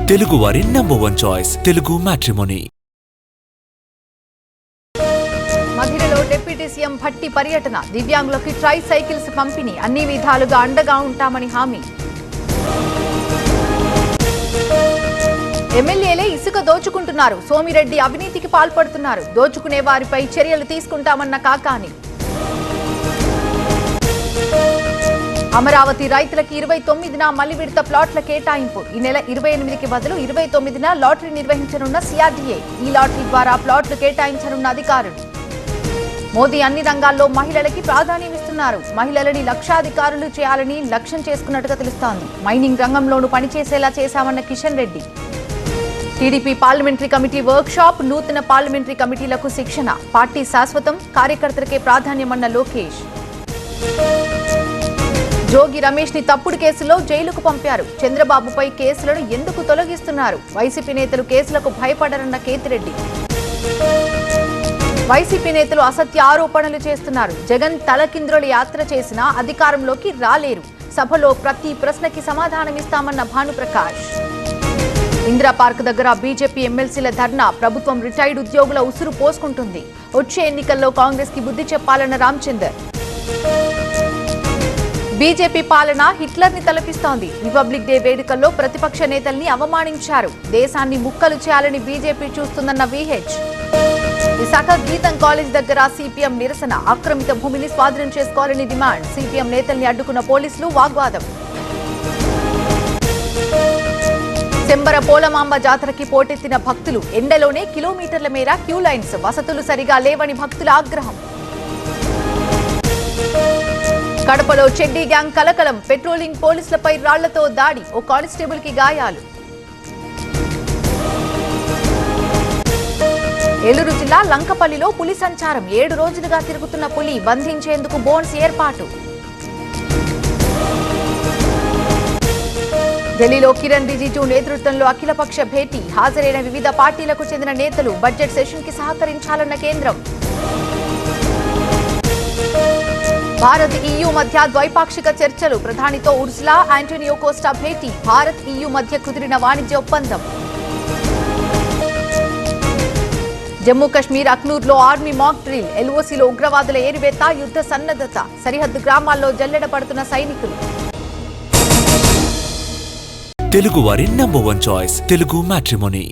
తెలుగు వారి number 1 choice Telugu matrimony. మధిరలో deputy CM Bhatti పర్యటన, దివ్యాంగులకు ట్రై సైకిల్స్ పంపిణీ, అన్ని విధాలుగా అండగా ఉంటామని హామీ. ఎమ్మెల్యేలే ఇసుక దోచుకుంటున్నారు, సోమిరెడ్డి అవినీతికి పాల్పడుతున్నారు, దోచుకునే వారిపై చర్యలు తీసుకుంటామన్న కాకాని. అమరావతి రైతులకి 29న మళ్లీ విడత ప్లాట్ల కేటాయింపు, ఈ నెల 28కి బదులు 29న లాటరీ నిర్వహించనున్న సిఆర్డీఏ, ఈ లాటరీ ద్వారా ప్లాట్లు కేటాయించనున్న అధికారులు. మోదీ అన్ని రంగాల్లో మహిళలకి ప్రాధాన్యమిస్తున్నారు, మహిళలని లక్షాధికారులు చేయాలని లక్ష్యం చేసుకున్నట్టుగా తెలుస్తోంది. మైనింగ్ రంగంలోనూ పనిచేసేలా చేశామన్న Kishan Reddy. TDP parliamentary committee workshop, నూతన పార్లమెంటరీ కమిటీలకు శిక్షణ, పార్టీ శాశ్వతం, కార్యకర్తలకే ప్రాధాన్యమన్న లోకేష్. జోగి రమేష్ ని తప్పుడు కేసులో జైలుకు పంపారు, చంద్రబాబుపై కేసులను ఎందుకు తొలగిస్తున్నారు, వైసీపీ నేతలు కేసులకు భయపడరన్న కేతిరెడ్డి. వైసీపీ నేతలు అసత్య ఆరోపణలు చేస్తున్నారు, జగన్ తలకింద్రుల యాత్ర చేసినా అధికారంలోకి రాలేరు, సభలో ప్రతి ప్రశ్నకి సమాధానమిస్తామన్న భానుప్రకాష్. ఇందిరా పార్క్ దగ్గర బీజేపీ ఎమ్మెల్సీల ధర్నా, ప్రభుత్వం రిటైర్డ్ ఉద్యోగుల ఉసురు పోసుకుంటుంది, వచ్చే ఎన్నికల్లో కాంగ్రెస్ కి బుద్ధి చెప్పాలన్న రామచందర్. బీజేపీ పాలన హిట్లర్ ని తలపిస్తోంది, రిపబ్లిక్ డే వేడుకల్లో ప్రతిపక్ష నేతల్ని అవమానించారు, దేశాన్ని ముక్కలు చేయాలని బీజేపీ చూస్తుందన్న విహెచ్. విశాఖ గీతం కాలేజ్ దగ్గర సిపిఎం నిరసన, ఆక్రమిత భూమిని స్వాధీనం చేసుకోవాలని డిమాండ్, సిపిఎం నేతల్ని అడ్డుకున్న పోలీసులు, వాగ్వాదం. శంబర పోలమాంబ జాతరకి పోటెత్తిన భక్తులు, ఎండలోనే కిలోమీటర్ల మేర క్యూ లైన్స్, వసతులు సరిగా లేవని భక్తుల ఆగ్రహం. కడపలో చెడ్డీ గ్యాంగ్ కలకలం, పెట్రోలింగ్ పోలీసులపై రాళ్లతో దాడి, ఓ కానిస్టేబుల్ కి గాయాలు. ఏలూరు జిల్లా లంకపల్లిలో పులి సంచారం, 7 రోజులుగా తిరుగుతున్న పులి బంధించేందుకు బోన్స్ ఏర్పాటు. ఢిల్లీలో కిరణ్ రిజిజు నేతృత్వంలో అఖిలపక్ష భేటీ, హాజరైన వివిధ పార్టీలకు చెందిన నేతలు బడ్జెట్ సెషన్ కి సహకరించాలన్న కేంద్రం. భారత్ EU మధ్య ద్వైపాక్షిక చర్చలు, ప్రధానితో ఉర్సులా ఆంటోనియో కోస్టా భేటీ, భారత్ EU మధ్య కుదిరిన వాణిజ్య ఒప్పందం. జమ్మూ కశ్మీర్ అఖ్నూర్లో ఆర్మీ మాక్ డ్రిల్, ఎల్ఓసీలో ఉగ్రవాదుల ఏరివేత, యుద్ధ సన్నద్ధత, సరిహద్దు గ్రామాల్లో జల్లెడ పడుతున్న సైనికులు. తెలుగు వారి నంబర్ 1 చాయిస్ తెలుగు మ్యాట్రిమోనీ.